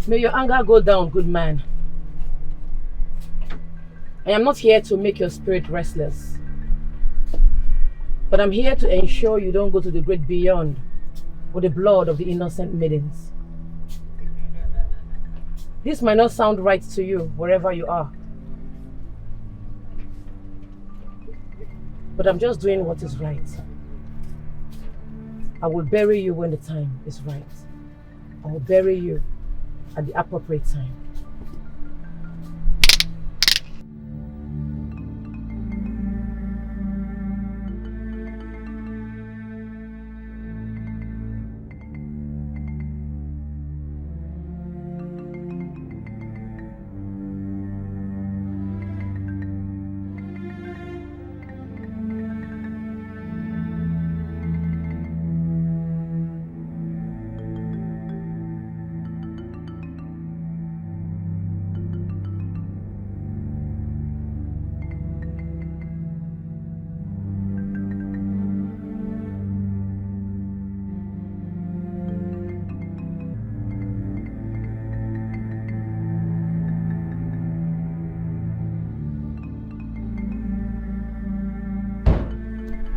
May your anger go down, good man. I am not here to make your spirit restless. But I'm here to ensure you don't go to the great beyond with the blood of the innocent maidens. This might not sound right to you, wherever you are. But I'm just doing what is right. I will bury you when the time is right. I will bury you at the appropriate time.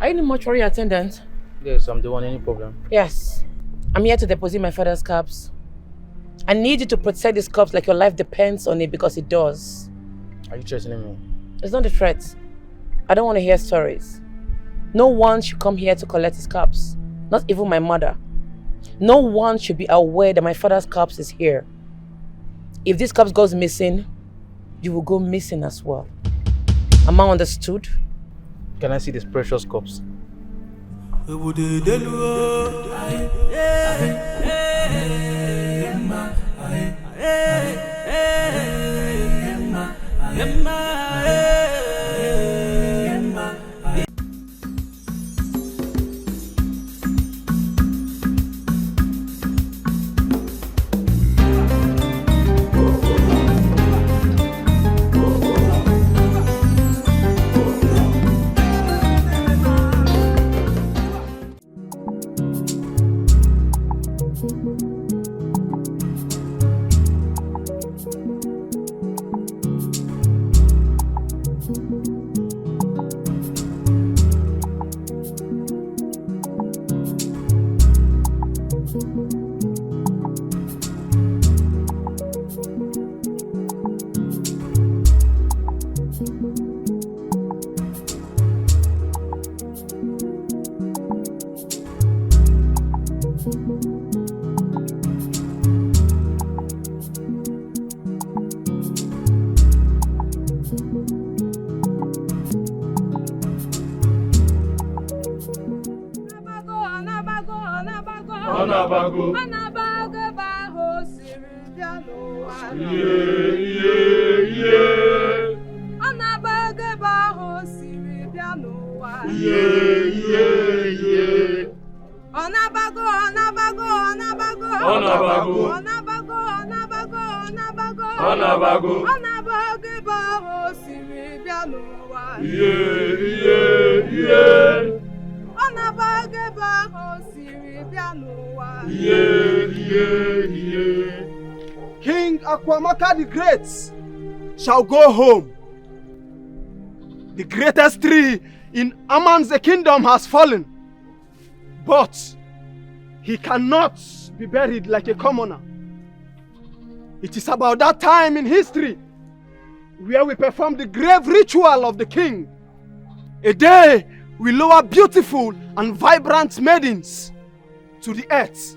Are you the mortuary attendant? Yes, I'm the one. Any problem? Yes. I'm here to deposit my father's corpse. I need you to protect this corpse like your life depends on it, because it does. Are you threatening me? It's not a threat. I don't want to hear stories. No one should come here to collect his corpse. Not even my mother. No one should be aware that my father's corpse is here. If this corpse goes missing, you will go missing as well. Am I understood? Can I see this precious corpse? King Akwamaka the Great shall go home. The greatest tree in Aman's kingdom has fallen, but he cannot be buried like a commoner. It is about that time in history where we perform the grave ritual of the king. A day we lower beautiful and vibrant maidens to the earth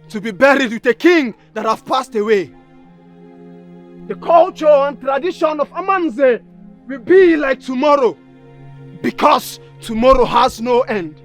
to be buried with a king that have passed away. The culture and tradition of Amanze will be like tomorrow, because tomorrow has no end.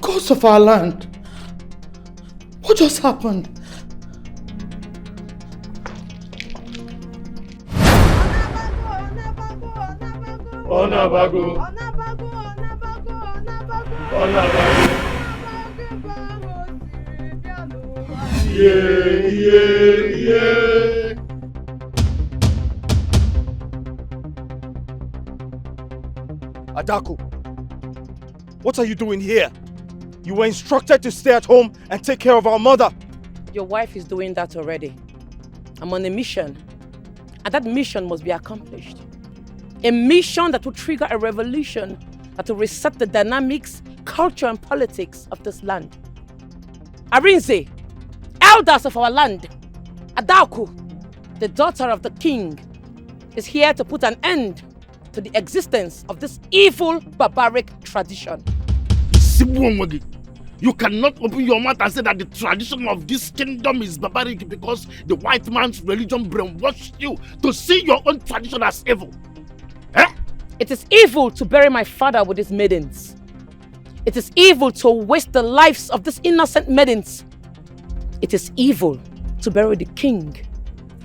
Because of our land. What just happened? Onabago. Yeah. Adaku, what are you doing here? You were instructed to stay at home and take care of our mother. Your wife is doing that already. I'm on a mission, and that mission must be accomplished. A mission that will trigger a revolution that will reset the dynamics, culture, and politics of this land. Arinze, elders of our land, Adaku, the daughter of the king, is here to put an end to the existence of this evil, barbaric tradition. You cannot open your mouth and say that the tradition of this kingdom is barbaric because the white man's religion brainwashed you to see your own tradition as evil. Eh? It is evil to bury my father with his maidens. It is evil to waste the lives of these innocent maidens. It is evil to bury the king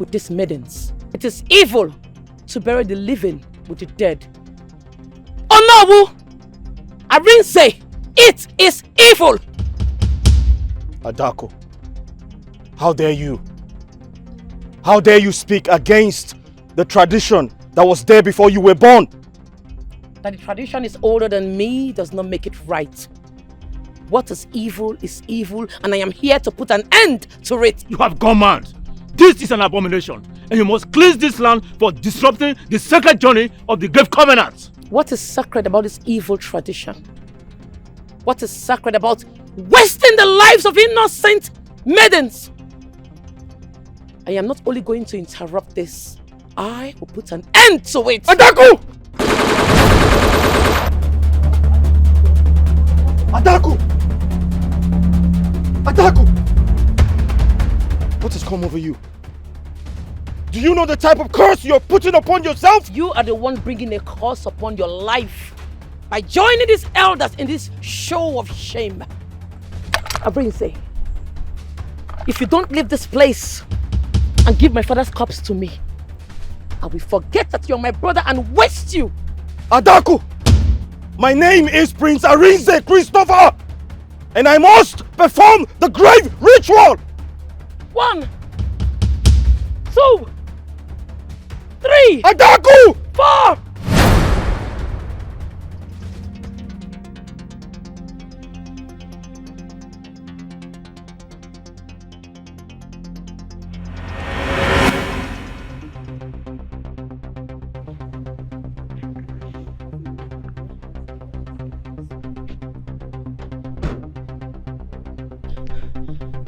with these maidens. It is evil to bury the living with the dead. Onowu! Arinze! It is evil! Adako, how dare you? How dare you speak against the tradition that was there before you were born? That the tradition is older than me does not make it right. What is evil, and I am here to put an end to it. You have gone mad. This is an abomination, and you must cleanse this land for disrupting the sacred journey of the grave covenant. What is sacred about this evil tradition? What is sacred about wasting the lives of innocent maidens? I am not only going to interrupt this, I will put an end to it. Adaku! Adaku! Adaku! What has come over you? Do you know the type of curse you're putting upon yourself? You are the one bringing a curse upon your life by joining these elders in this show of shame. Arinze, if you don't leave this place and give my father's corpse to me, I will forget that you're my brother and waste you. Adaku! My name is Prince Arinze Christopher, and I must perform the grave ritual! 1, 2, 3, Adaku! 4!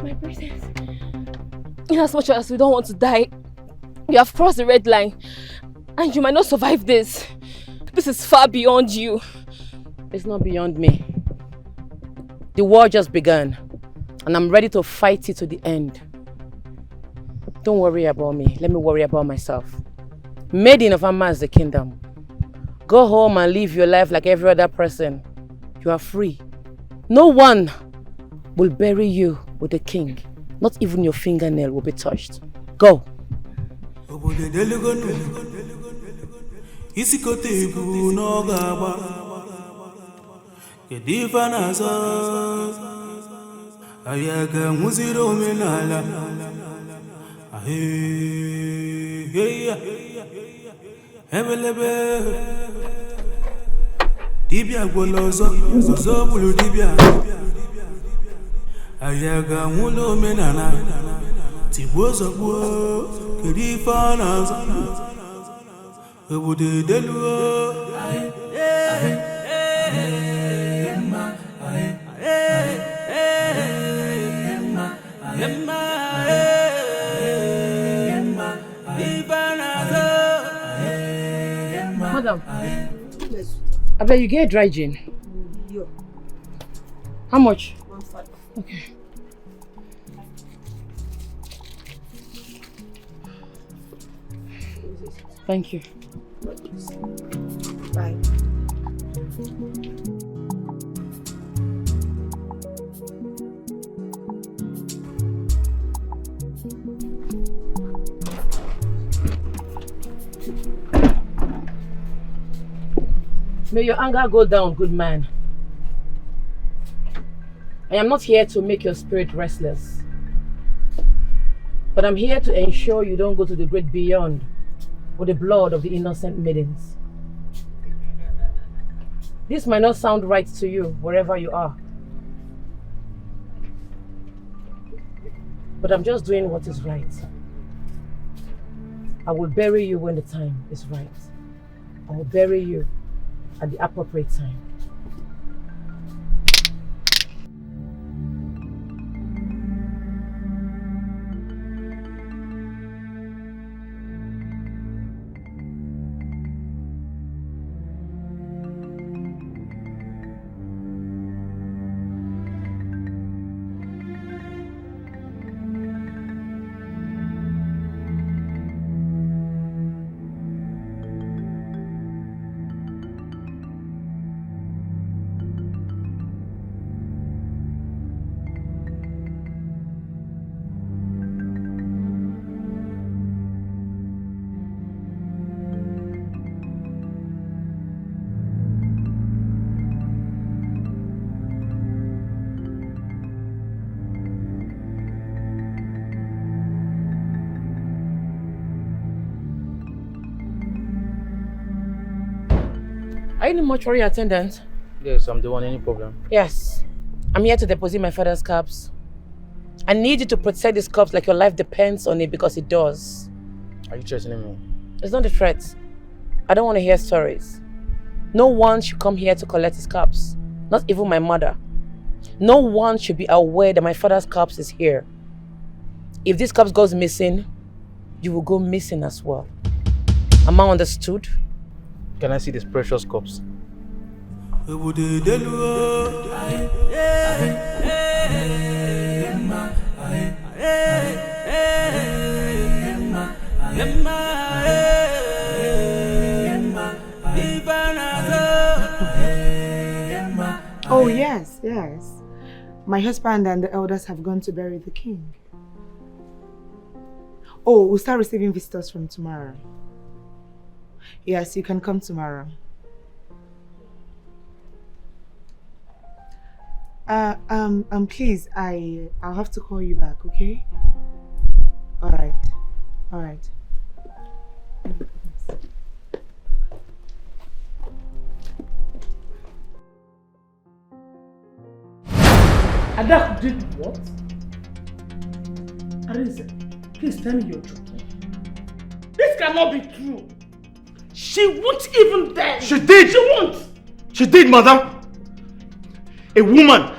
My princess, in as much as we don't want to die, you have crossed the red line and you might not survive this. This is far beyond you. It's not beyond me. The war just began and I'm ready to fight it to the end. Don't worry about me. Let me worry about myself. Maiden of the kingdom. Go home and live your life like every other person. You are free. No one will bury you with the king. Not even your fingernail will be touched. Go. Dibia golozo, zozo bulu dibia. Ayaga mulo menana, tibozo bo, kedifa naza. Ebude delu. Madam, I bet you get dry gin. How much? 1.5. Okay. Thank you. Bye. May your anger go down, good man. I am not here to make your spirit restless. But I'm here to ensure you don't go to the great beyond with the blood of the innocent maidens. This might not sound right to you, wherever you are. But I'm just doing what is right. I will bury you when the time is right. I will bury you at the appropriate time. Are you the mortuary attendant? Yes, I'm the one. Any problem? Yes. I'm here to deposit my father's corpse. I need you to protect this corpse like your life depends on it, because it does. Are you threatening me? It's not a threat. I don't want to hear stories. No one should come here to collect his corpse. Not even my mother. No one should be aware that my father's corpse is here. If this corpse goes missing, you will go missing as well. Am I understood? Can I see this precious corpse? Oh yes, yes. My husband and the elders have gone to bury the king. Oh, we'll start receiving visitors from tomorrow. Yes, you can come tomorrow. Please, I'll have to call you back, okay? All right. Adaku did what? Arinze, please tell me you're joking. This cannot be true. She won't even dare. She did! She won't! She did, mother! A woman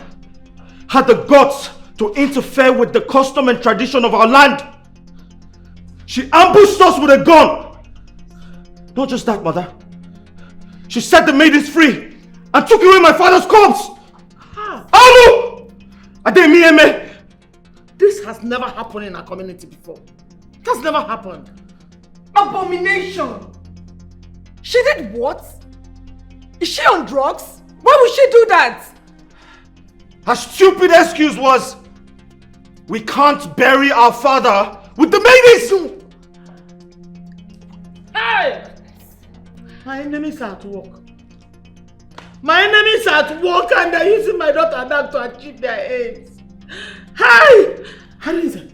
had the guts to interfere with the custom and tradition of our land. She ambushed us with a gun. Not just that, mother. She set the maidens free and took away my father's corpse. How? Amu! Ademieme! This has never happened in our community before. It has never happened. Abomination! She did what? Is she on drugs? Why would she do that? Her stupid excuse was, we can't bury our father with the maidens! Hey! My enemies are at work. My enemies are at work and they're using my daughter Adam to achieve their aims. Hey! Harinze,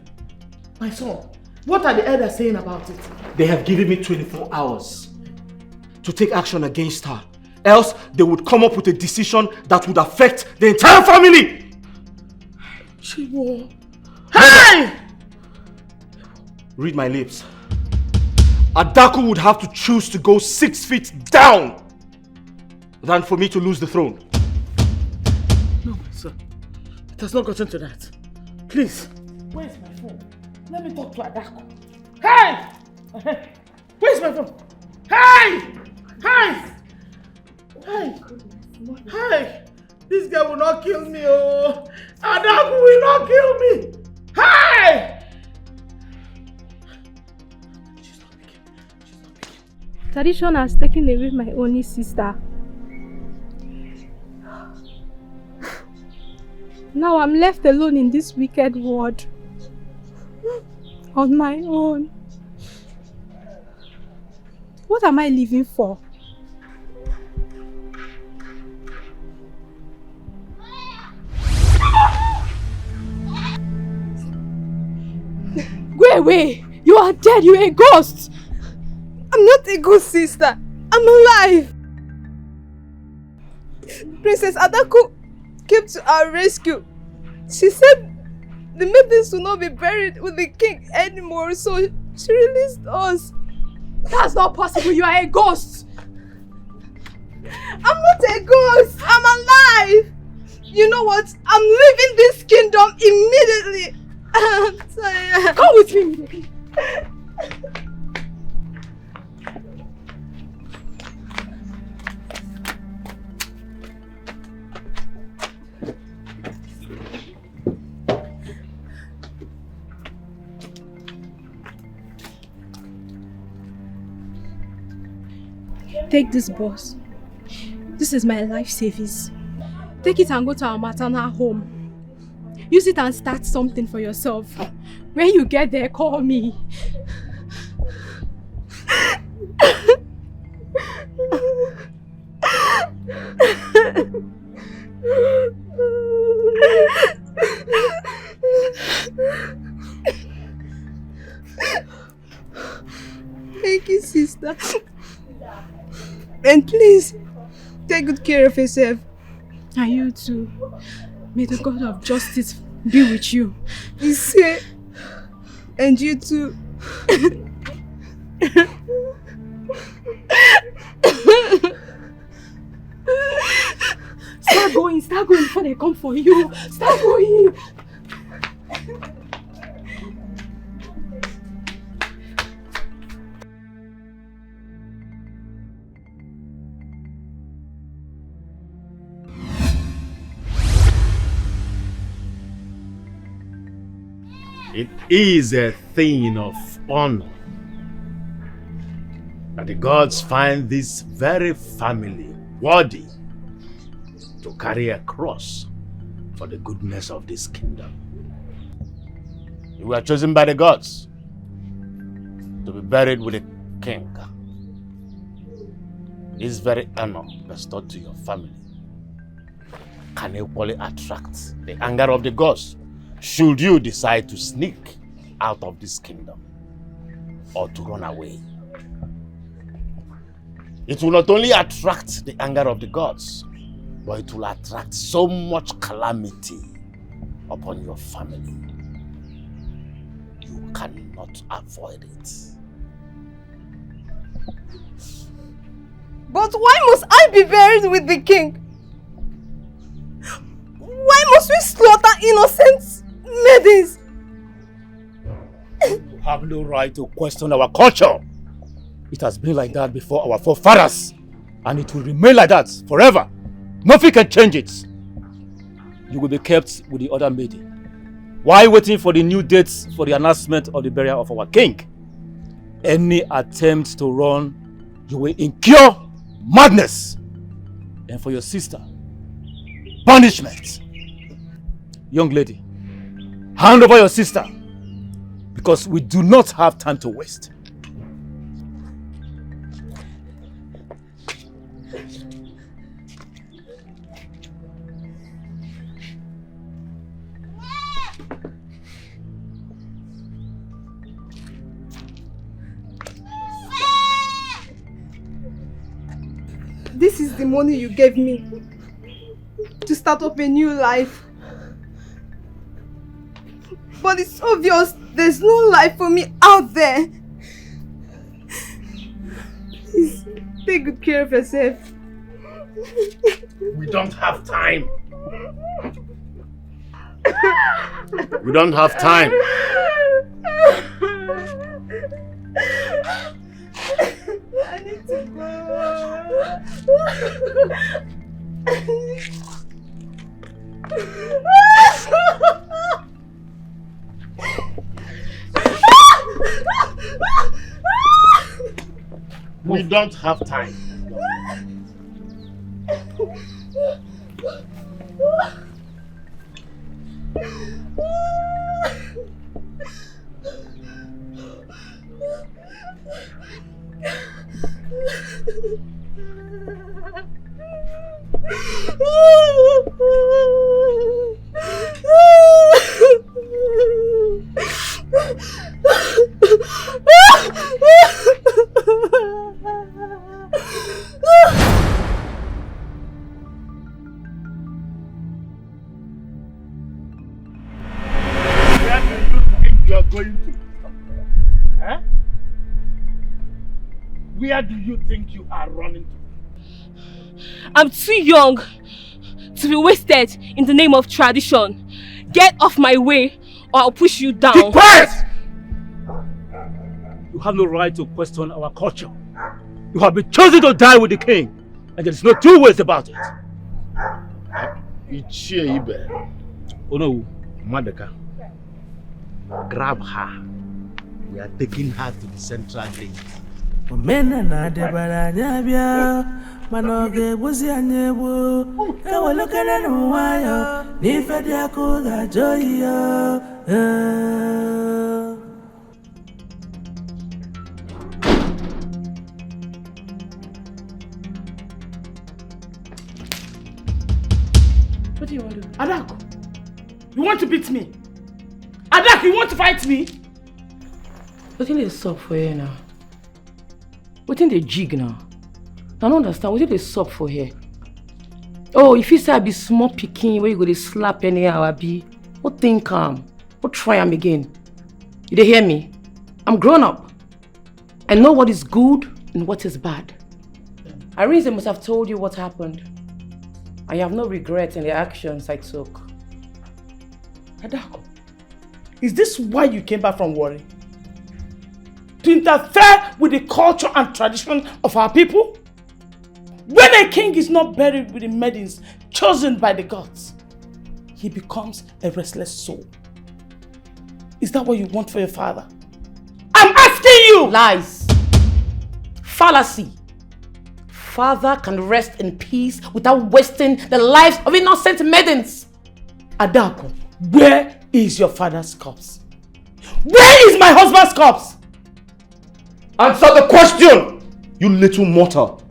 my son, what are the elders saying about it? They have given me 24 hours to take action against her. Else, they would come up with a decision that would affect the entire family. Chiwo. Hey! Read my lips. Adaku would have to choose to go 6 feet down than for me to lose the throne. No, my son. It has not gotten to that. Please. Where's my phone? Let me talk to Adaku. Hey! Where's my phone? Hey! Hey! Hey! Hey! This guy will not kill me, oh! Adaku will not kill me! Hey! She's not picking. Tradition has taken away my only sister. Now I'm left alone in this wicked world. On my own. What am I living for? away! You are dead! You're a ghost! I'm not a ghost, sister. I'm alive. Princess Adako came to our rescue. She said the Maidens will not be buried with the king anymore, so she released us. That's not possible. You are a ghost. I'm not a ghost. I'm alive. You know what? I'm leaving this kingdom immediately. I'm tired. Come with me immediately. Take this, boss. This is my life savings. Take it and go to our maternal home. Use it and start something for yourself. When you get there, call me. Thank you, sister. And please, take good care of yourself. And you too. May the God of justice be with you. He's here. And you too. Start going before they come for you. Start going. It is a thing of honor that the gods find this very family worthy to carry a cross for the goodness of this kingdom. You were chosen by the gods to be buried with a king. This very honor bestowed to your family can equally attract the anger of the gods should you decide to sneak out of this kingdom or to run away. It will not only attract the anger of the gods, but it will attract so much calamity upon your family. You cannot avoid it. But why must I be buried with the king? Why must we slaughter innocent maidens? You have no right to question our culture. It has been like that before our forefathers, and it will remain like that forever. Nothing can change it. You will be kept with the other maiden. While waiting for the new dates for the announcement of the burial of our king, any attempt to run, you will incur madness. And for your sister, punishment. Young lady, hand over your sister, because we do not have time to waste. This is the money you gave me to start up a new life. But it's obvious there's no life for me out there. Please, take good care of yourself. We don't have time. We don't have time. I need to go. We don't have time. going to? Huh? Where do you think you are running to? I'm too young to be wasted in the name of tradition. Get off my way or I'll push you down. Keep quiet! You have no right to question our culture. You have been chosen to die with the king, and there's no two ways about it. Oh no, Madaka. Grab her. We are taking her to the central gate. Omena de baranyabia manoge buzi anyebo ewolokana no wayo ni fedi akoga joyo. What do you want to do? Adako, you want to beat me? Adako, you want to fight me? What in the sub for here now? What in the jig now? I don't understand. What in the sub for here? Oh, if you say I be small picking, where you go to slap anyhow, I be. What think calm? What try am again? You dey hear me? I'm grown up. I know what is good and what is bad. Irene must have told you what happened. I have no regret in the actions I took. Adako, is this why you came back from Warri? To interfere with the culture and tradition of our people? When a king is not buried with the maidens chosen by the gods, he becomes a restless soul. Is that what you want for your father? I'm asking you! Lies. Fallacy. Father can rest in peace without wasting the lives of innocent maidens. Adako, where is your father's corpse? Where is my husband's corpse? Answer the question, you little mortal.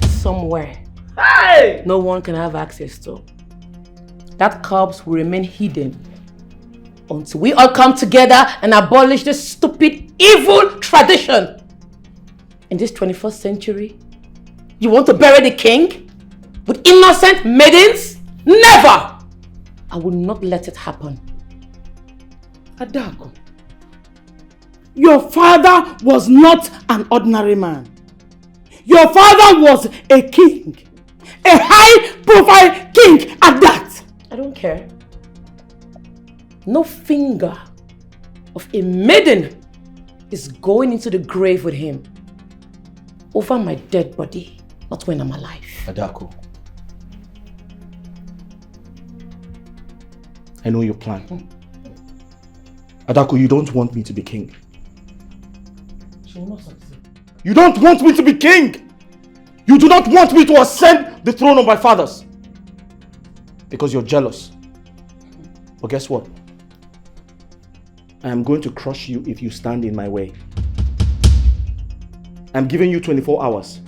Somewhere. Hey! No one can have access to. That corpse will remain hidden until we all come together and abolish this stupid, evil tradition. In this 21st century, you want to bury the king with innocent maidens? Never! I will not let it happen. Adako, your father was not an ordinary man. Your father was a king. A high-profile king at that. I don't care. No finger of a maiden is going into the grave with him over my dead body, not when I'm alive. Adako, I know your plan. Adako, you don't want me to be king. She will not succeed. You don't want me to be king! You do not want me to ascend the throne of my fathers. Because you're jealous. But guess what? I am going to crush you if you stand in my way. I'm giving you 24 hours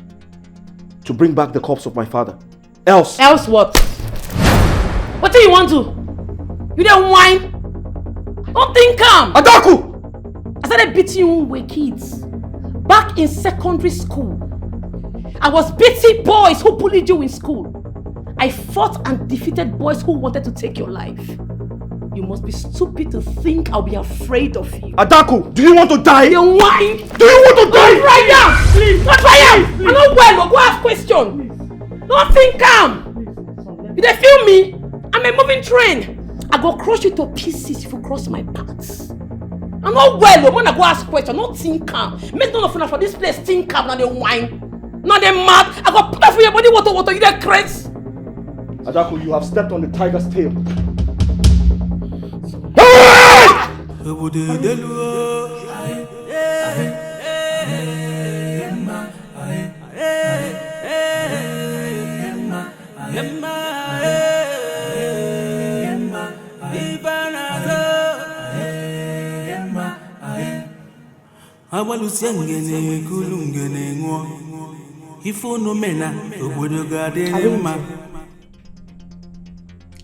to bring back the corpse of my father. Else what? What do you want to? You don't whine? Don't think calm. Adako! I started beating you when we were kids. Back in secondary school. I was beating boys who bullied you in school. I fought and defeated boys who wanted to take your life. You must be stupid to think I'll be afraid of you. Adako, do you want to die? You whine? Do you want to die? Don't try now! Please! Don't try now! I'm not well, go ask question. Don't think calm. You dey feel me? I'm a moving train. I go crush you to pieces if you cross my paths. I'm not well, I'm gonna go ask question, not think calm. Make none of you for this place think calm, now they whine. Now they mad. I go put that for your body, water, you dey crazy. Adako, you have stepped on the tiger's tail.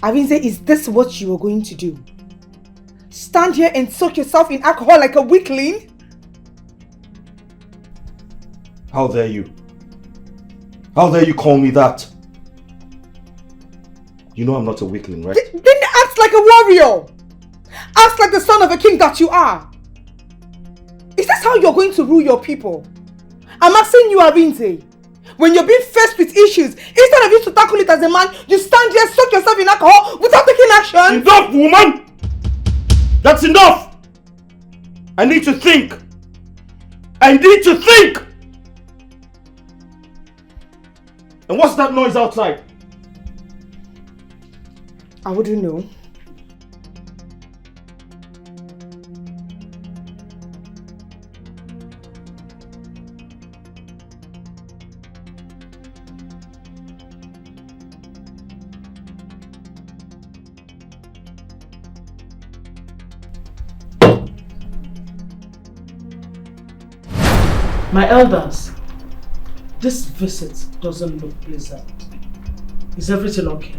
Arinze, is this what you are going to do? Stand here and soak yourself in alcohol like a weakling? How dare you? How dare you call me that? You know I'm not a weakling, right? Then act like a warrior. Act like the son of a king that you are. Is this how you're going to rule your people? I'm asking you, Arinze. When you're being faced with issues, instead of you to tackle it as a man, you stand here, soak yourself in alcohol without taking action. Enough, woman! That's enough! I need to think. I need to think! And what's that noise outside? I wouldn't know. My elders, this visit doesn't look pleasant. Is everything okay?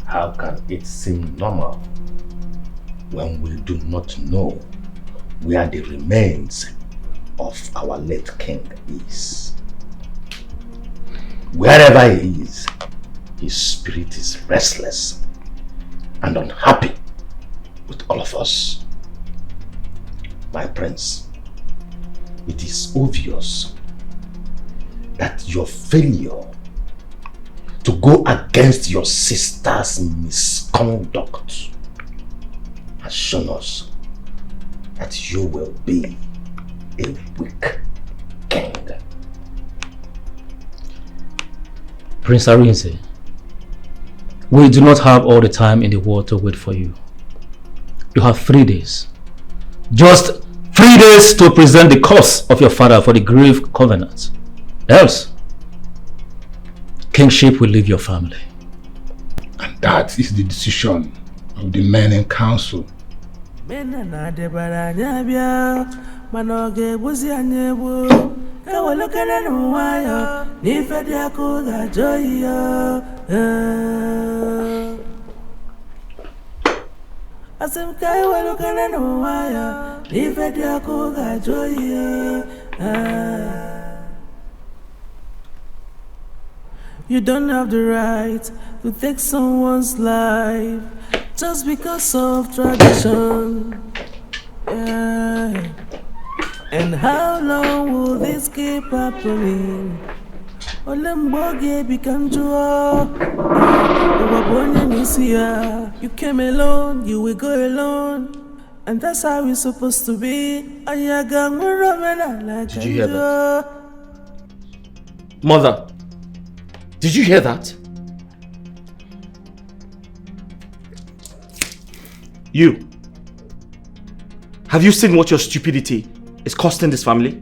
How can it seem normal when we do not know where the remains of our late king is? Wherever he is, his spirit is restless and unhappy with all of us. My prince, it is obvious that your failure to go against your sister's misconduct has shown us that you will be a weak king. Prince Arinze, we do not have all the time in the world to wait for you. You have 3 days. Just 3 days to present the cause of your father for the grave covenant. Else, kingship will leave your family. And that is the decision of the men in council. You don't have the right to take someone's life just because of tradition. Yeah. And how long will this keep happening? You came alone, you will go alone. And that's how it's supposed to be. Did you hear that? Mother, did you hear that? You. Have you seen what your stupidity is costing this family?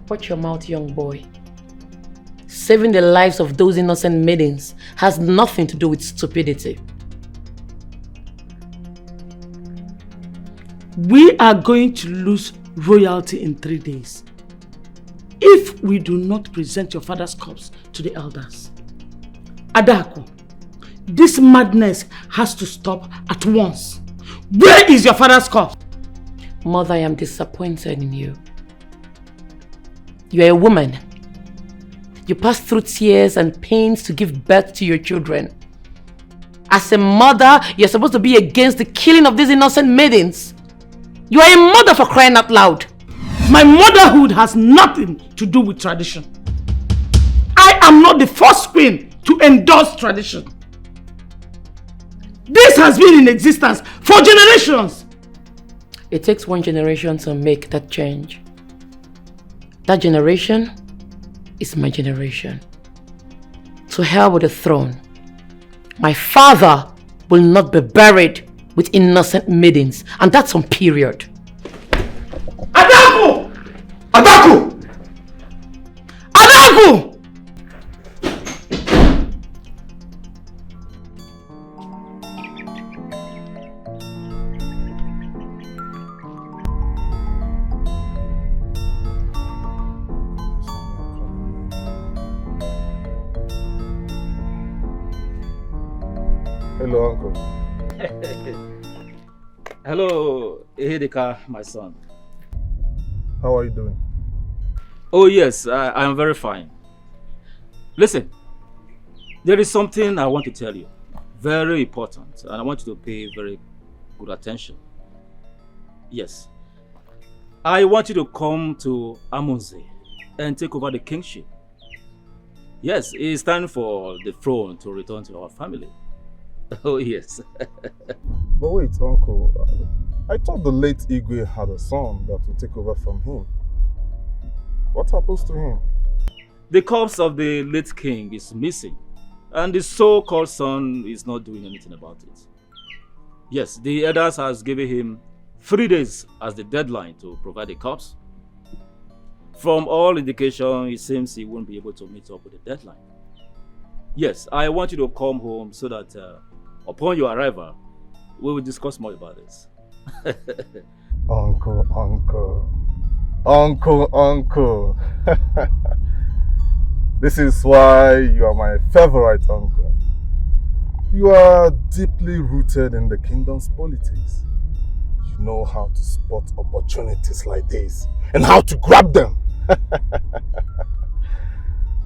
Watch your mouth, young boy. Saving the lives of those innocent maidens has nothing to do with stupidity. We are going to lose royalty in 3 days if we do not present your father's corpse to the elders. Adako, this madness has to stop at once. Where is your father's corpse? Mother, I am disappointed in you. You are a woman. You pass through tears and pains to give birth to your children. As a mother, you're supposed to be against the killing of these innocent maidens. You are a mother, for crying out loud. My motherhood has nothing to do with tradition. I am not the first queen to endorse tradition. This has been in existence for generations. It takes one generation to make that change. That generation is my generation. To hell with the throne. My father will not be buried with innocent maidens, and that's on period. Adako! Adako! Adako! Hello, Uncle. Hello, Ehedeka, my son. How are you doing? Oh yes, I am very fine. Listen, There is something I want to tell you. Very important. And I want you to pay very good attention. Yes. I want you to come to Amonze and take over the kingship. Yes, it's time for the throne to return to our family. Oh, yes. But wait, Uncle. I thought the late Igwe had a son that would take over from him. What happens to him? The corpse of the late king is missing, and the so-called son is not doing anything about it. Yes, the elders has given him 3 days as the deadline to provide the corpse. From all indication, it seems he won't be able to meet up with the deadline. Yes, I want you to come home so that upon your arrival, we will discuss more about this. Uncle. This is why you are my favorite uncle. You are deeply rooted in the kingdom's politics. You know how to spot opportunities like this and how to grab them.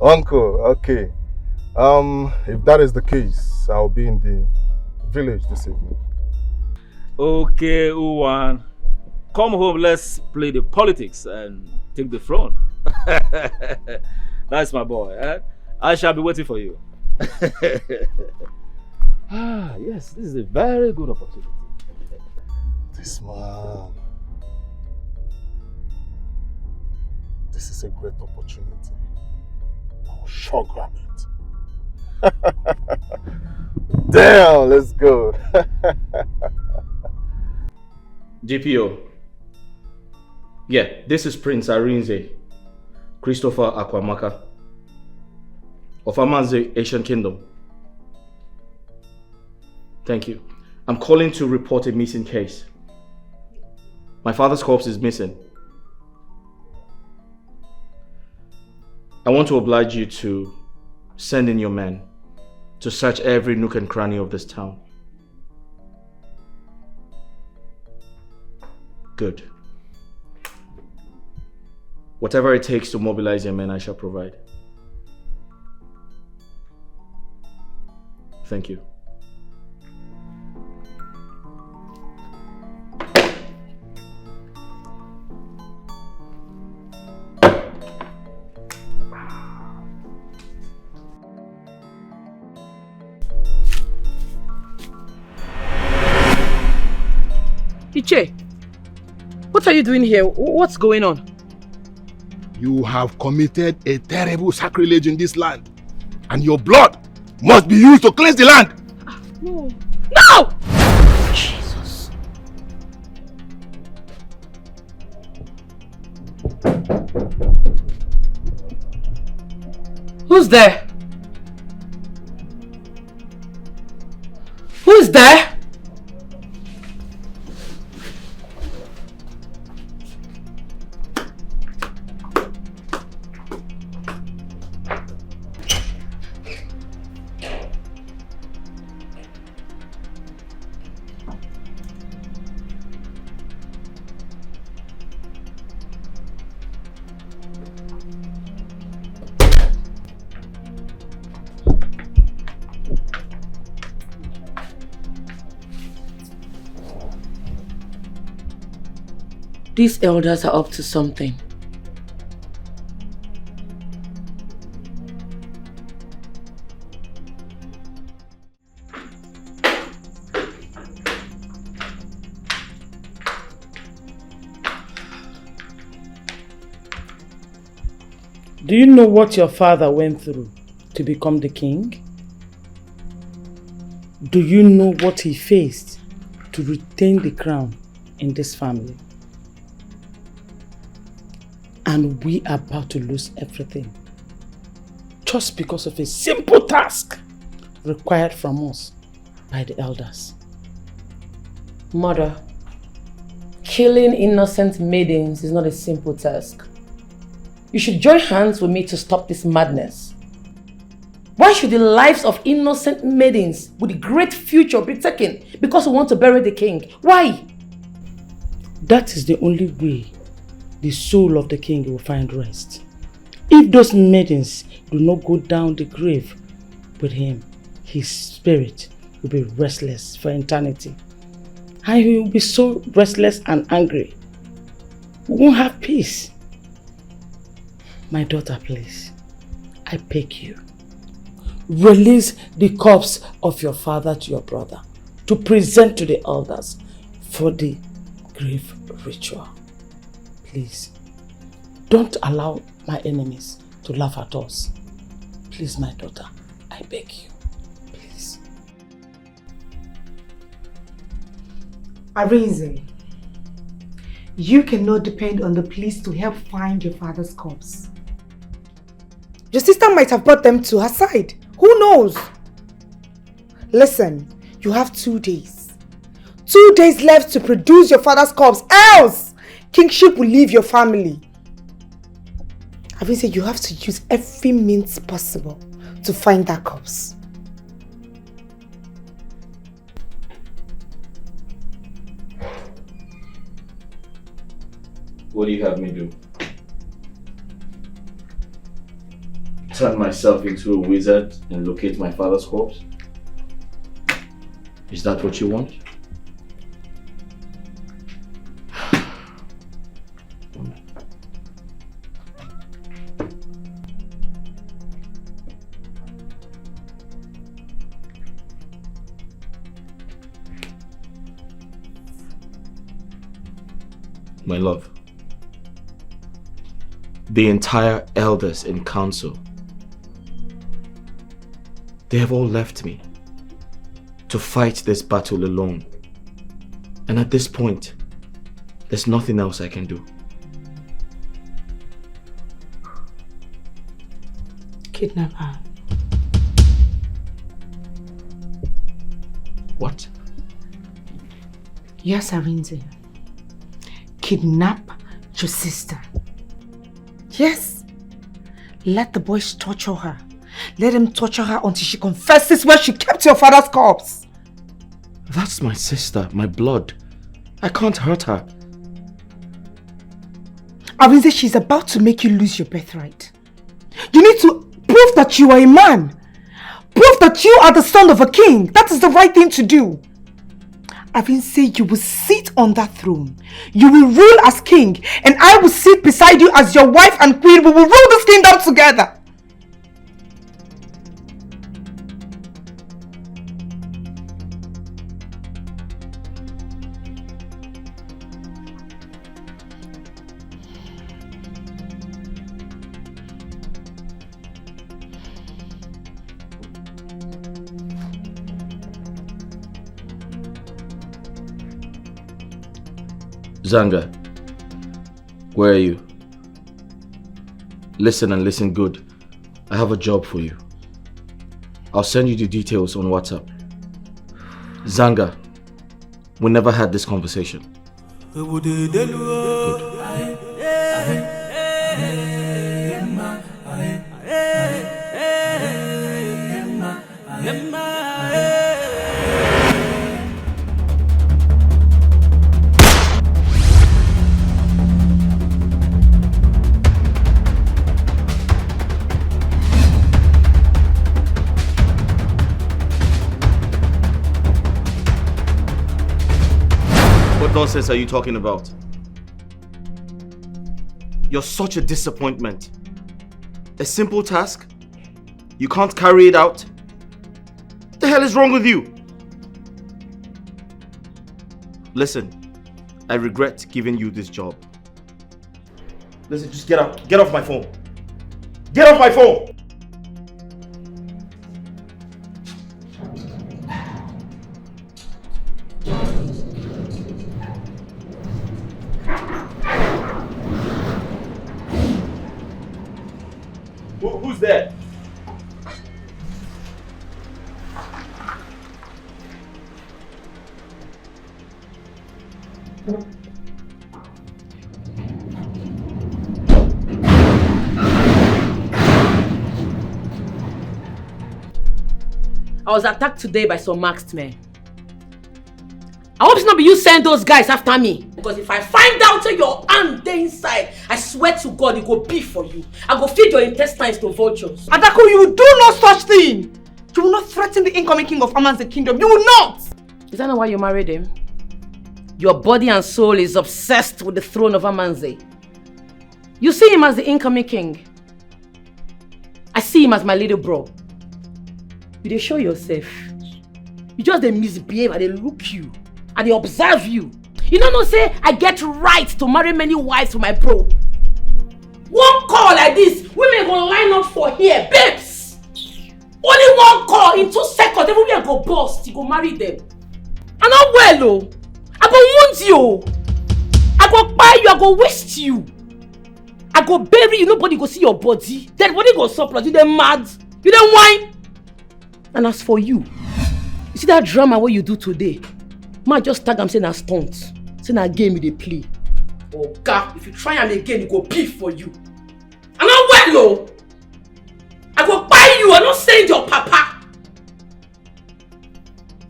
Uncle, okay. If that is the case, I'll be in the village this evening. Okay, Uwan. Come home, let's play the politics and take the throne. That's my boy. Eh? I shall be waiting for you. Yes, this is a very good opportunity. This man. This is a great opportunity. I'll sure grab it. Damn, let's go. GPO. Yeah, this is Prince Arinze, Christopher Akwamaka, of Amanze, Asian Kingdom. Thank you. I'm calling to report a missing case. My father's corpse is missing. I want to oblige you to send in your men to search every nook and cranny of this town. Good. Whatever it takes to mobilize your men, I shall provide. Thank you. Iche, what are you doing here? What's going on? You have committed a terrible sacrilege in this land, and your blood must be used to cleanse the land. No! No! Jesus. Who's there? Who's there? These elders are up to something. Do you know what your father went through to become the king? Do you know what he faced to retain the crown in this family? And we are about to lose everything just because of a simple task required from us by the elders. Mother, killing innocent maidens is not a simple task. You should join hands with me to stop this madness. Why should the lives of innocent maidens with a great future be taken because we want to bury the king? Why? That is the only way the soul of the king will find rest. If those maidens do not go down the grave with him, his spirit will be restless for eternity. And he will be so restless and angry. We won't have peace. My daughter, please, I beg you, release the corpse of your father to your brother to present to the elders for the grave ritual. Please, don't allow my enemies to laugh at us. Please, my daughter, I beg you, please. Arinze, you cannot depend on the police to help find your father's corpse. Your sister might have brought them to her side. Who knows? Listen, you have 2 days. 2 days left to produce your father's corpse, else kingship will leave your family. Arinze, you have to use every means possible to find that corpse. What do you have me do? Turn myself into a wizard and locate my father's corpse? Is that what you want? My love, the entire elders in council, they have all left me to fight this battle alone. And at this point, there's nothing else I can do. Kidnap her. What? Yes, Arinze. Kidnap your sister. Yes. Let the boys torture her. Let them torture her until she confesses where she kept your father's corpse. That's my sister, my blood. I can't hurt her. Arinze, she's about to make you lose your birthright. You need to prove that you are a man. Prove that you are the son of a king. That is the right thing to do. Arinze, you will sit on that throne. You will rule as king, and I will sit beside you as your wife and queen. We will rule this kingdom together. Zanga, where are you? Listen and listen good. I have a job for you. I'll send you the details on WhatsApp. Zanga, we never had this conversation. Good. What nonsense are you talking about? You're such a disappointment. A simple task? You can't carry it out? What the hell is wrong with you? Listen, I regret giving you this job. Listen, just get out. Get off my phone. Get off my phone! Who's there? I was attacked today by some masked men. I hope it's not be you send those guys after me. Because if I find out your hand there inside, I swear to God it go be for you. I go feed your intestines to vultures. Adako, you do no such thing. You will not threaten the incoming king of Aman's kingdom. You will not! Is that not why you married him? Your body and soul is obsessed with the throne of Amanze. You see him as the incoming king. I see him as my little bro. You dey show yourself. You just dey misbehave and they look you and they observe you. You don't know say I get right to marry many wives for my bro. One call like this, women go line up for here, babes. Only one call in 2 seconds, everywhere go bust. You go marry them. I'm not well, oh. I go wound you. I go buy you. I go waste you. I go bury you. Nobody go see your body. Dead body go surplus. You then mad. You then whine. And as for you, you see that drama what you do today? Man just tag am say na stunt. Say na game you dey play. Oh God, if you try am again, you go beef for you. I'm not well, oh. I go buy you. I not send your papa.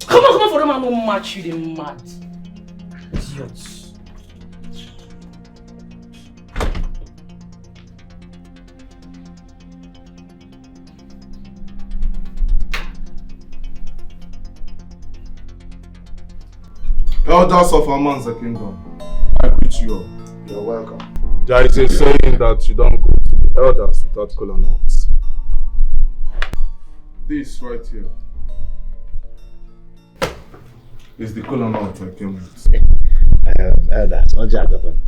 Come on for them. I no match you. They mad. Idiots. Elders of Aman's kingdom, I greet you all. You're welcome. There is a saying that you don't go to the elders without kola nuts. This right here is the kola nut I came with. Elders, what you doing?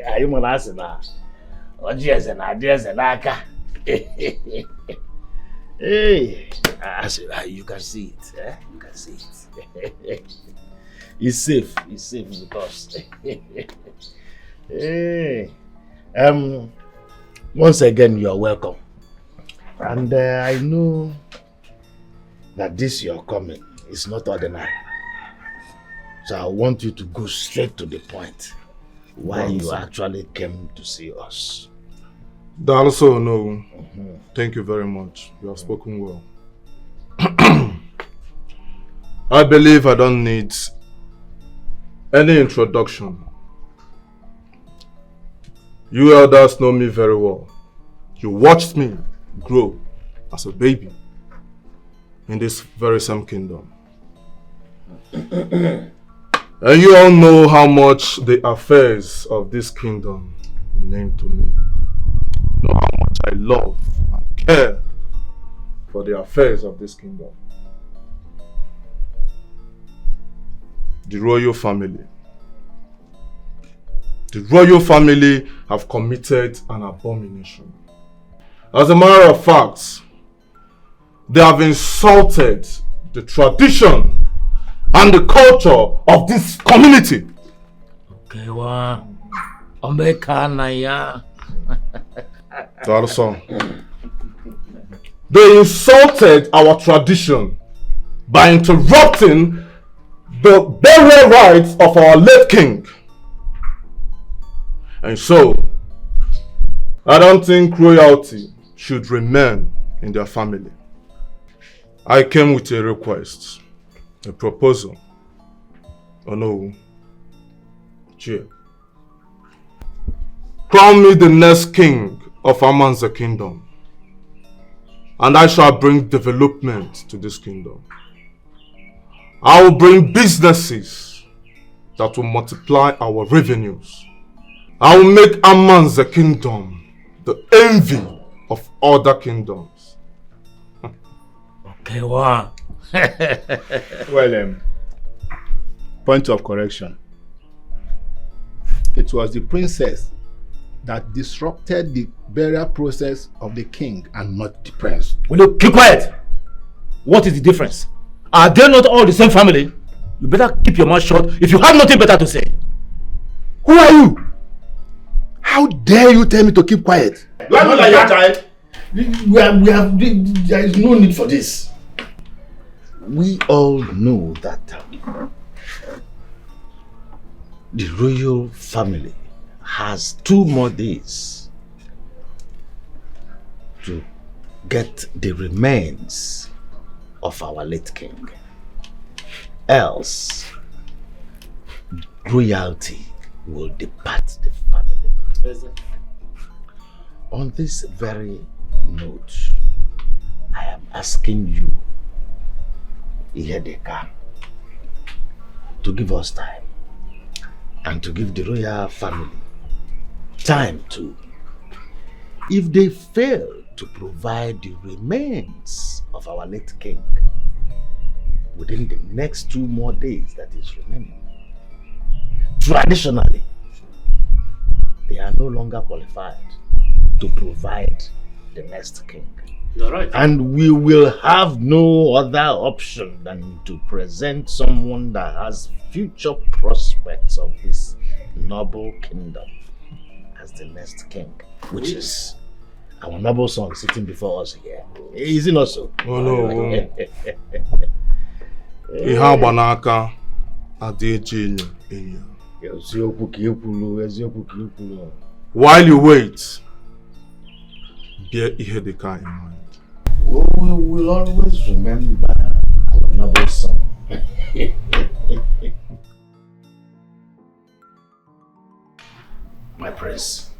Are you going to ask now? What you say now? Hey, you can see it. Eh? You can see it. It's safe because. Hey, once again, you are welcome. And I know that this your coming is not ordinary. So I want you to go straight to the point. Why you actually came to see us. Also, no. Thank you very much. You have spoken well. I believe I don't need any introduction. You elders know me very well. You watched me grow as a baby in this very same kingdom. And you all know how much the affairs of this kingdom mean to me. You know how much I love and care for the affairs of this kingdom. The royal family. The royal family have committed an abomination. As a matter of fact, they have insulted the tradition and the culture of this community. Okay, wow. They insulted our tradition by interrupting the burial rites of our late king. And so, I don't think royalty should remain in their family. I came with a request, a proposal. Oh no, cheer. Crown me the next king of Aman's kingdom, and I shall bring development to this kingdom. I will bring businesses that will multiply our revenues. I will make Aman's kingdom the envy of other kingdoms. Okay, wow. Well, point of correction. It was the princess that disrupted the burial process of the king and not the prince. Will you keep quiet? What is the difference? Are they not all the same family? You better keep your mouth shut if you have nothing better to say. Who are you? How dare you tell me to keep quiet? You are not like your child. There is no need for this. We all know that the royal family has 2 more days to get the remains of our late king. Else, royalty will depart the family. On this very note, I am asking you, Ihedeka, to give us time and to give the royal family time too. If they fail to provide the remains of our late king within the next 2 more days that is remaining, traditionally, they are no longer qualified to provide the next king. You're right. And we will have no other option than to present someone that has future prospects of this noble kingdom as the next king, which is our noble son sitting before us here. Is it not so? Oh no. Ihe banaka adịghị enyi. While you wait, bear Ihedeka in mind. We will always remember our noble son. My prince,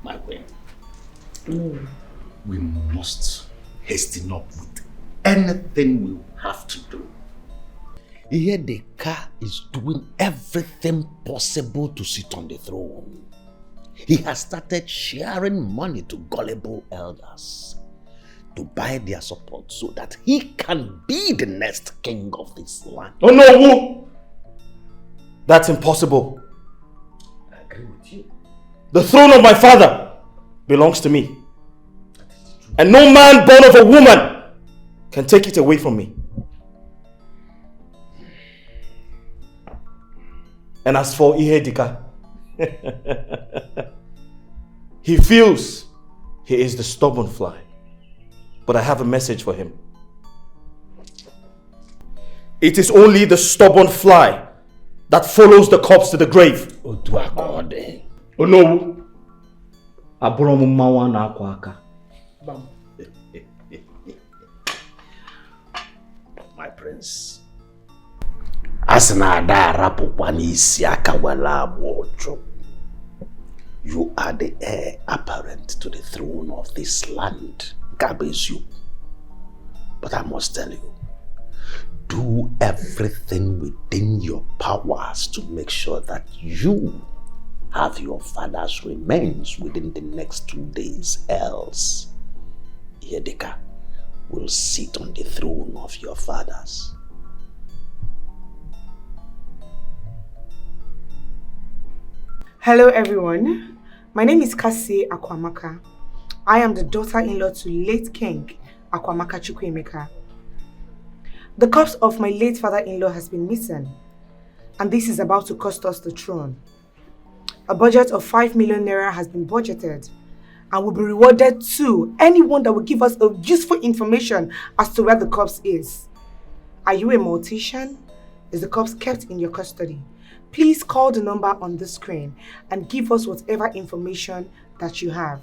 my queen, we must hasten up with anything we have to do. Ihedeka is doing everything possible to sit on the throne. He has started sharing money to gullible elders to buy their support so that he can be the next king of this land. Oh no! That's impossible. I agree with you. The throne of my father belongs to me. And no man born of a woman can take it away from me. And as for Ihedeka, he feels he is the stubborn fly. But I have a message for him. It is only the stubborn fly that follows the corpse to the grave. Oh no. Abromumawa na akwaka. My prince, Asnada Rapupani Siakawala Mojo. You are the heir apparent to the throne of this land. Garbage you. But I must tell you, do everything within your powers to make sure that you have your father's remains within the next 2 days, else Ihedeka will sit on the throne of your fathers. Hello everyone, my name is Kasi Akwamaka. I am the daughter-in-law to late King Akwamaka Chukwuemeka. The corpse of my late father-in-law has been missing, and this is about to cost us the throne. A budget of 5 million naira has been budgeted and will be rewarded to anyone that will give us a useful information as to where the corpse is. Are you a mortician? Is the corpse kept in your custody? Please call the number on the screen and give us whatever information that you have.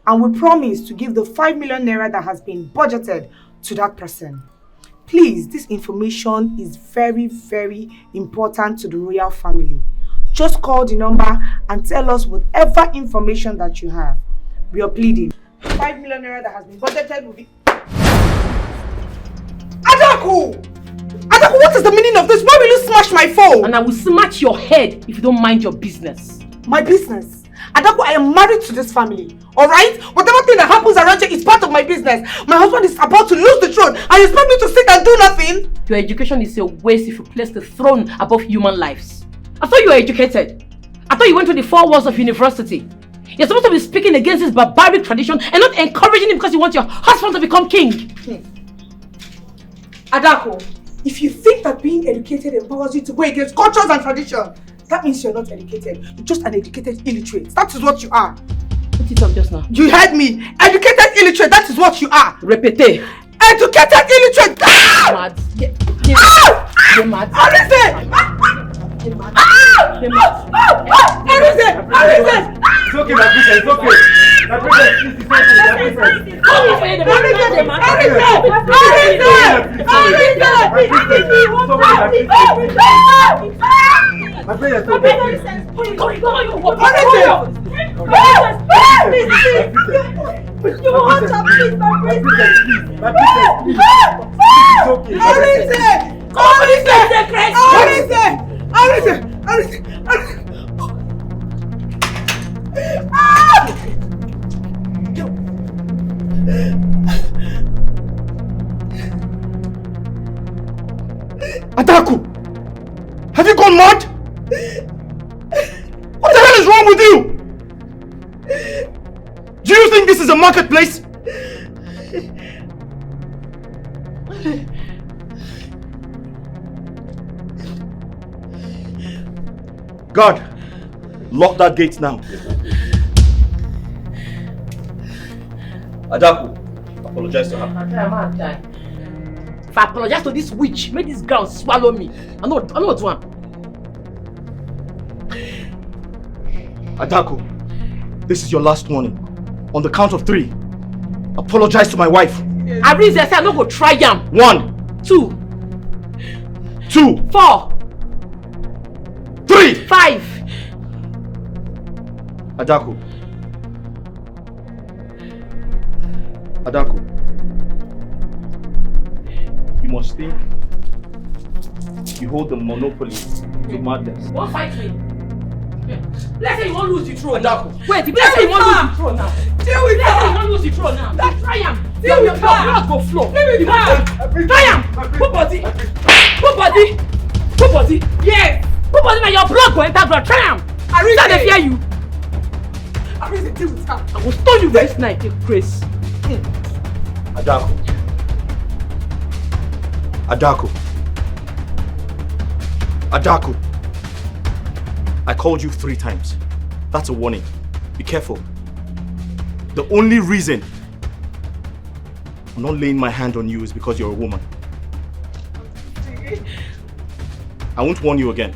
And we promise to give the 5 million naira that has been budgeted to that person. Please, this information is very, very important to the royal family. Just call the number and tell us whatever information that you have. We are pleading. 5 million naira that has been budgeted will be... Adaku! Adaku, what is the meaning of this? Why will you smash my phone? And I will smash your head if you don't mind your business. My business? Adaku, I am married to this family. Alright? Whatever thing that happens around here is part of my business. My husband is about to lose the throne and you expect me to sit and do nothing? Your education is a waste if you place the throne above human lives. I thought you were educated. I thought you went to the 4 walls of university. You're supposed to be speaking against this barbaric tradition and not encouraging it because you want your husband to become king. Adako, if you think that being educated empowers you to go against cultures and tradition, that means you're not educated. You're just an educated illiterate. That is what you are. What did you talk just now? You heard me. Educated illiterate, that is what you are. Repete. Educated illiterate. Mad. You're mad. You're mad. It's okay, my princess, it's okay. My princess, please, it's okay. My brother, Go. You want to please, my princess. My princess, please. It's okay. Adaku! Have you gone mad? What the hell is wrong with you? Do you think this is a marketplace? God, lock that gate now. Adaku, apologize to her. If I apologize to this witch, make this ground swallow me. I know what one. Adaku, this is your last warning. On the count of 3, apologize to my wife. I really say I'm not going to try yam. 1, 2, 4, 3, 5. Adaku. Adaku. You must think you hold the monopoly to madness. Don't fight me. Let's say you won't lose the throne. Adaku. Wait, let's say you won't lose the throne now. Deal with Let's say you won't lose the throne now. Let's try him. Deal with her. Blood go flow. Deal with her. Try him. Put body. Put body. Put body. Yes. Put body now. Your blood go enter blood. Try him. I really they fear you. I really deal with her. I will stone you this night, you Chris. Adaku. Adaku. Adaku. I called you 3 times. That's a warning. Be careful. The only reason I'm not laying my hand on you is because you're a woman. I won't warn you again.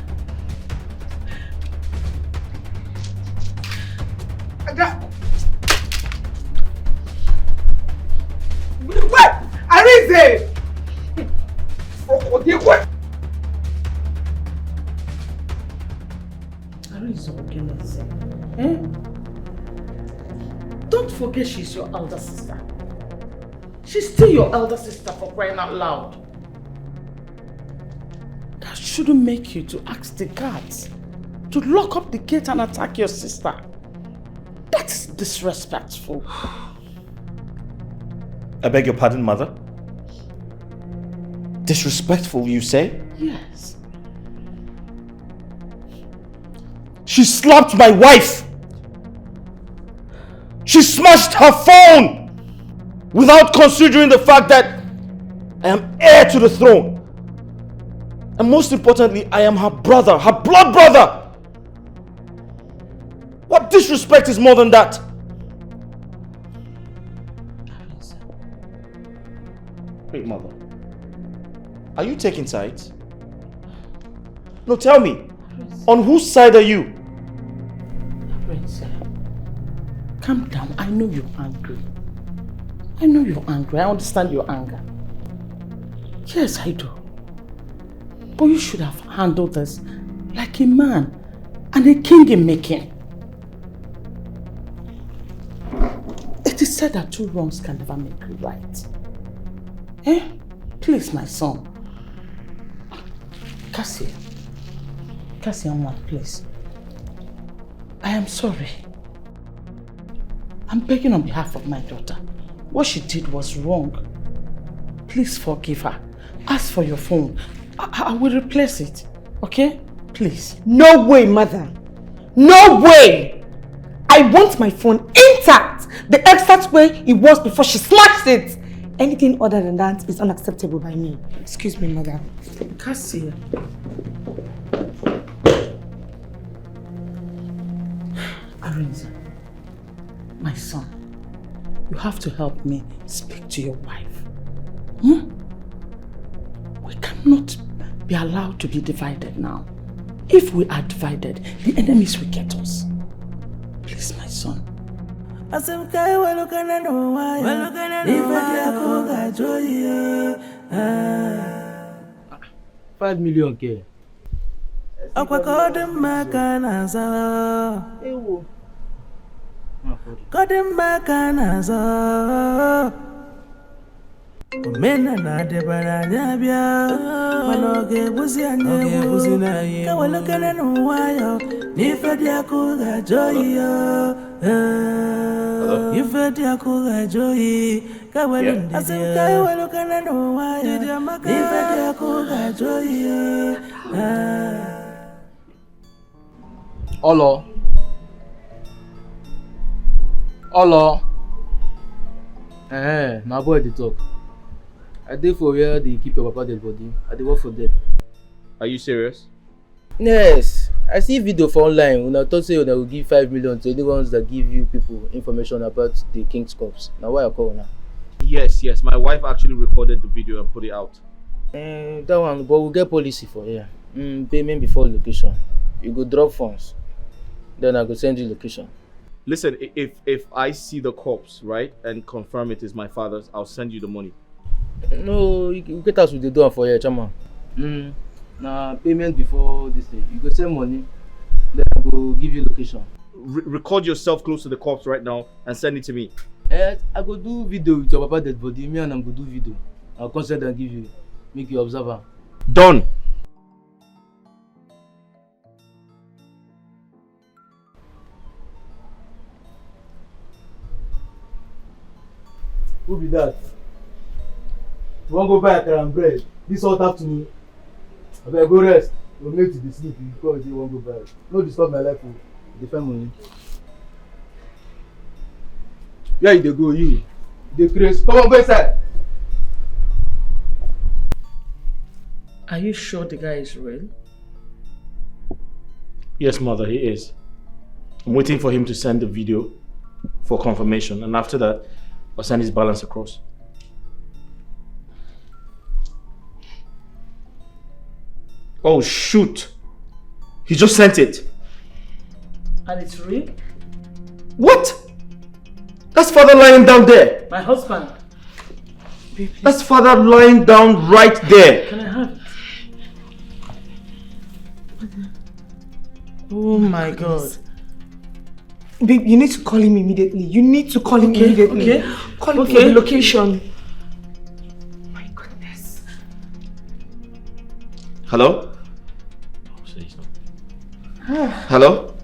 What? Arize! What? Don't forget she's your elder sister. She's still your elder sister, for crying out loud. That shouldn't make you to ask the guards to lock up the gate and attack your sister. That's disrespectful. I beg your pardon, mother? Disrespectful, you say? Yes. She slapped my wife! She smashed her phone! Without considering the fact that I am heir to the throne. And most importantly, I am her brother, her blood brother! What disrespect is more than that? Wait, mother. Are you taking sides? No, tell me. On whose side are you? Prince, calm down. I know you're angry. I know you're angry. I understand your anger. Yes, I do. But you should have handled this like a man and a king in making. It is said that 2 wrongs can never make a right. Eh? Please, my son. Cassie, please. I am sorry. I'm begging on behalf of my daughter. What she did was wrong. Please forgive her. Ask for your phone. I will replace it. Okay? Please. No way, mother. No way! I want my phone intact! The exact way it was before she smashed it! Anything other than that is unacceptable by me. Excuse me, mother. Cassie. Arinze, my son, you have to help me speak to your wife. We cannot be allowed to be divided now. If we are divided, the enemies will get us. Please, my son. 5 million, K. Akwa kodem makana za. Ewo. Kodem makana za. Omena na debara nyabia. Manoge buzi anye. Kawalukene nuwayo. Nifedi akuga joyo. Nifedi akuga joyi. Kawalunde kawalukene nuwayo. Nifedi akuga joyi. Olo. My boy dey talk. I dey for where they keep your papa dead body. I dey work for them. Are you serious? Yes. I see video for online. Una talk say una will give 5 million to anyone that give you people information about the King's Corpse. Now why I call now? Yes. My wife actually recorded the video and put it out. That one, but we'll get policy for here. Payment before location. You go drop funds. Then I go send you location. Listen, if I see the corpse, right, and confirm it is my father's, I'll send you the money. No, you get us with the door for here, Chama. Now payment before this thing. You go send money, then I go give you location. Record yourself close to the corpse right now and send it to me. I go do video with your papa dead body. Me and I go do video. I'll consent and give you. Make you observe her. Done. Who be that? You want go buy akara and bread? This hot afternoon. I better go rest. You're late to be sleep. You call you want go buy. No disturb my life. Defend money. Where you dey go? You dey craze. Come on, go inside. Are you sure the guy is real? Yes, mother, he is. I'm waiting for him to send the video for confirmation, and after that, I'll send his balance across. Oh, shoot. He just sent it. And it's real? What? That's father lying down there. My husband. Babe, that's father lying down right there. Can I have it? Oh my God. Babe, you need to call him immediately. You need to call him immediately. Okay. Call him for the location. My goodness. Hello? Hello?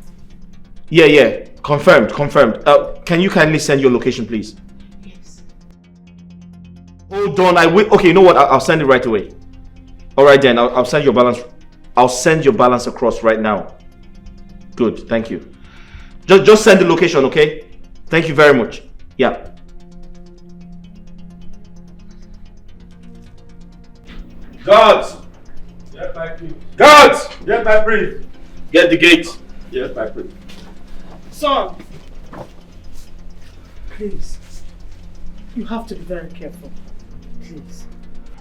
Yeah. Confirmed. Can you kindly send your location, please? Yes. Hold on, I wait. Okay, you know what? I'll send it right away. All right then, I'll send your balance. I'll send your balance across right now. Good, thank you. Just send the location, okay? Thank you very much. Yeah. Guards! Yes, my priest. Guards! Yes, my priest. Get the gate. Yes, my priest. Son! Please. You have to be very careful. Please.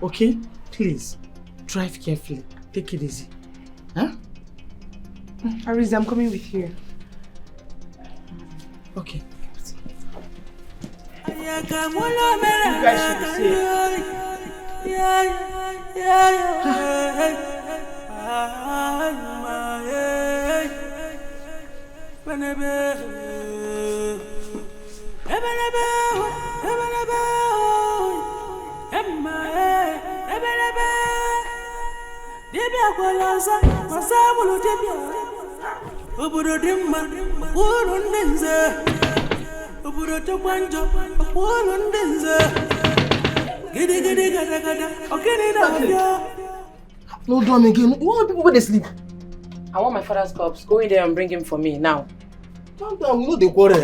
Okay? Please. Drive carefully. Take it easy. Huh? Ariza, I'm coming with you. Okay. You guys should be safe. No drum again. You want people where they sleep? I want my father's corpse. Go in there and bring him for me now. Calm down. You know they quarrel.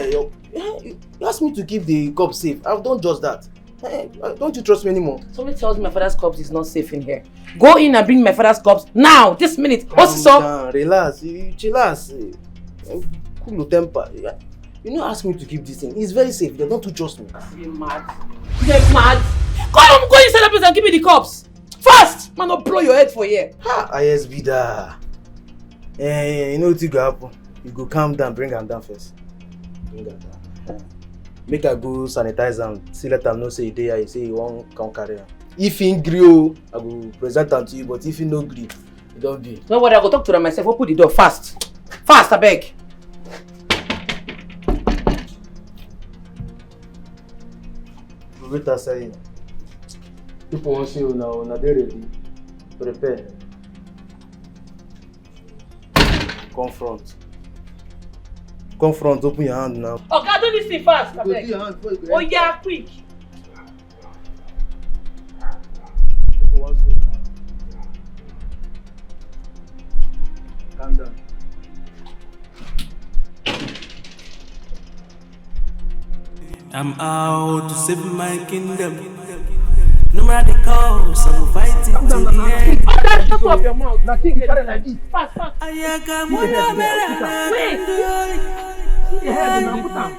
You asked me to keep the corpse safe. I've done just that. Don't you trust me anymore? Somebody tells me my father's corpse is not safe in here. Go in and bring my father's corpse now, this minute. What's up? Relax, chillax. Cool your temper. You know, ask me to keep this thing. It's very safe. Don't you trust me? You're mad. You're mad. Go inside the place and give me the corpse. Fast! Man, not blow your head for here. Ha! ISB da. You know what you go happen? You go calm down, bring him down first. Bring him down. Make I go sanitize him. See, let him know say he there. Say he won't come carry him. If he agree, I will present him to you. But if he no agree, Don't do. No worry, I go talk to them myself. Open the door fast. Fast, I beg. Rita saying, people want to see you now, they ready. Prepare. Confront. Confront, open your hand now. Oh, God, do this thing fast, I Go beg. do your hand before you go. Oh, yeah, quick. People want to see you now. Calm down. I'm out to save my kingdom. No matter the cost, I will fight it to the end. Oh, God, shut up your mouth. Now, think it like this. Fast, fast. Wait. See the head now, put down.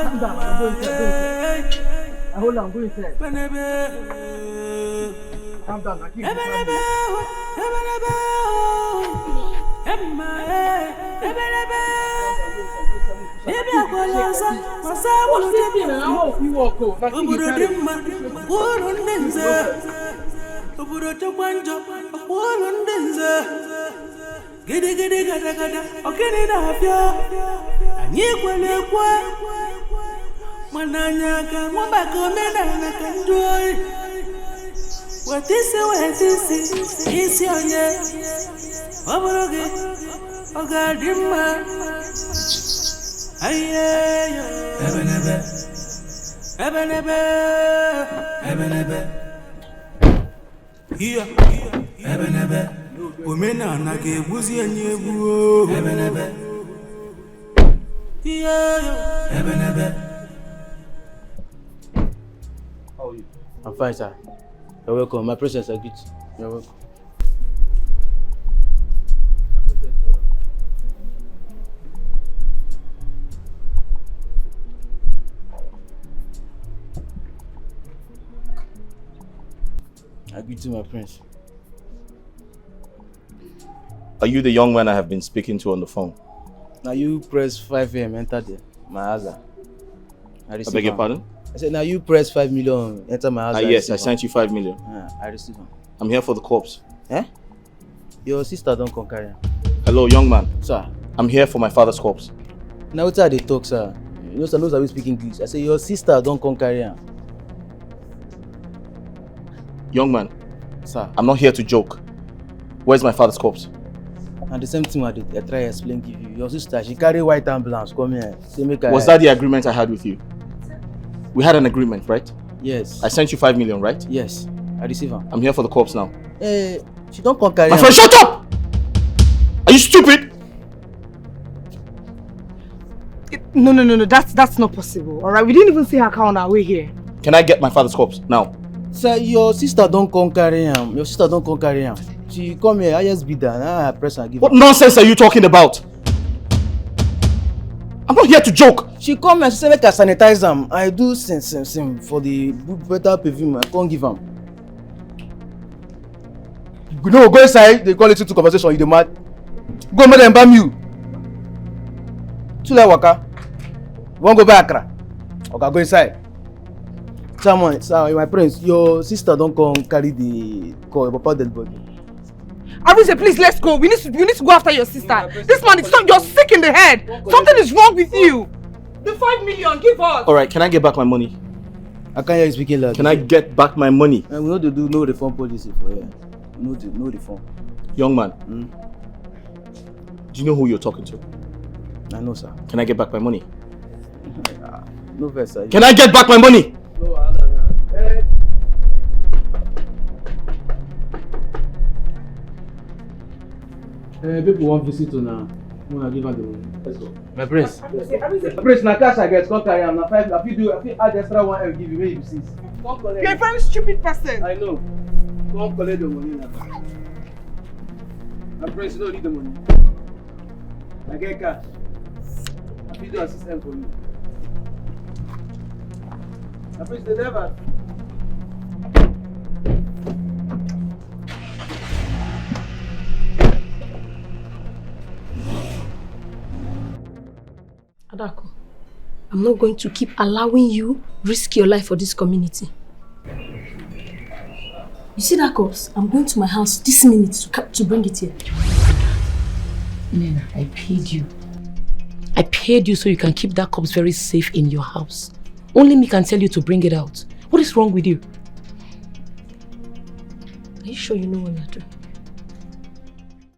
Calm down, I'm going inside. Hold on, go inside. Calm down, now, keep it. What is oh God, here, women are not a woozy and you. How are you? I'm fine, sir. You're welcome. My presence is good. You're welcome. I greet you, my prince. Are you the young man I have been speaking to on the phone? Now you press 5 AM, enter there. My house. I beg your pardon? I said, now you press 5 million, enter my house. Yes, I sent you 5 million. I received him. I'm here for the corpse. Eh? Your sister don't come carry him. Hello, young man. Sir. I'm here for my father's corpse. Now what's how they talk, sir? You know, sir, knows how we speak English. I say, your sister don't come carry him. Young man. Sir. I'm not here to joke. Where's my father's corpse? And the same thing I try to explain to you. Your sister, she carry white ambulance. Come here. Say, make Was that the agreement I had with you? We had an agreement, right? Yes. I sent you 5 million, right? Yes. I receive her. I'm here for the corpse now. She don't come carry. My friend, shut up! Are you stupid? No. That's not possible. All right, we didn't even see her car on our way here. Can I get my father's corpse now? Sir, your sister don't come carry him. Your sister don't come carry him. She come here. I just be there. Now I press and give. What nonsense are you talking about? I'm not here to joke. She come and she say make I sanitize them. I do sim for the better perfume. I can't give them. You know, go inside. They call it to conversation. You the mad? Go make them bam you. Too late waka. Won't go back, Accra. Okay, go inside. Someone, sir, my prince, your sister don't come carry the call about dead body. Arise, please, let's go. We need to go after your sister. This man is you're sick in the head. Something is wrong with you. The 5 million, give us. Alright, can I get back my money? I can't hear you speaking loud. Can I get back my money? We know to do no reform policy for here. No reform. Young man, do you know who you're talking to? I know, sir. Can I get back my money? No verse, sir. Can I get back my money? People want visit to now. I want to give her the money. Let's go. My prince. Prince, na cash I get. Come carry am. Na 5. If you add extra 1 L give you, maybe 6. You're a very stupid person. I know. Come collect the money now. My prince, you don't need the money. I get cash. If you do a system for you. My prince, the driver. Adako, I'm not going to keep allowing you risk your life for this community. You see that corpse? I'm going to my house this minute to bring it here. Nena, I paid you. I paid you so you can keep that corpse very safe in your house. Only me can tell you to bring it out. What is wrong with you? Are you sure you know what you're doing?